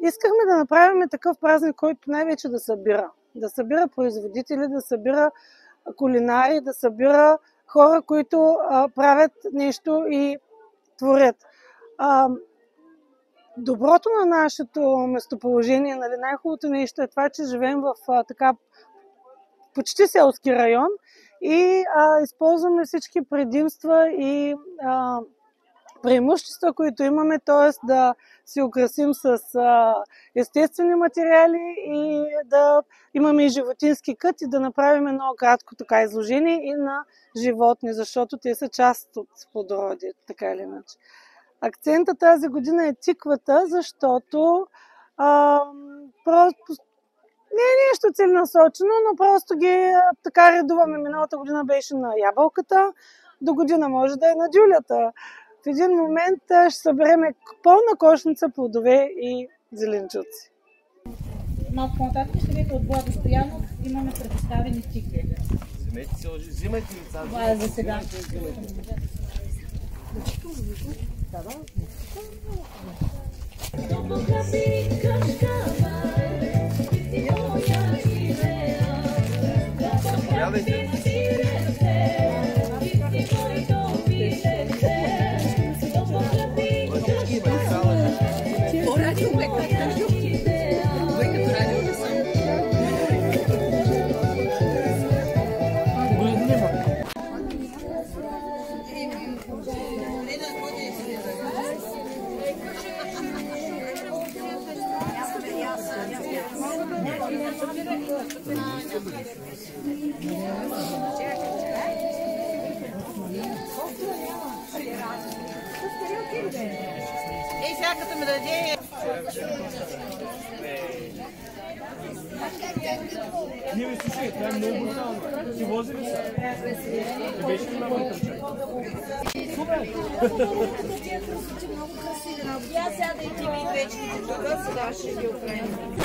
Искахме да направим такъв празник, който най-вече да събира. Да събира производители, да събира кулинари, да събира хора, които правят нещо и творят. Доброто на нашето местоположение, нали, най-хубавото нещо е това, че живеем в така почти селски район и използваме всички предимства и преимущества, които имаме, т.е. да си украсим с естествени материали и да имаме и животински кът и да направим едно кратко така изложение и на животни, защото те са част от плодородието, така или иначе. Акцента тази година е тиквата, защото просто не е нещо целенасочено, но просто ги така редуваме. Миналата година беше на ябълката, до година може да е на дюлята. В един момент ще съберем пълна кошница плодове и зеленчуци. Малко по-нататък ще видите от Владо Стоянов имаме представени тикви. Взимайте лица. Това е за сега. Ей, сега като ме даде... Не, бе, слушай, това е много брутално. Ти вози ли са? Не беше ли навън към чай? Супер! Я сяда и ти ми вече тук, сега ще ги оправим.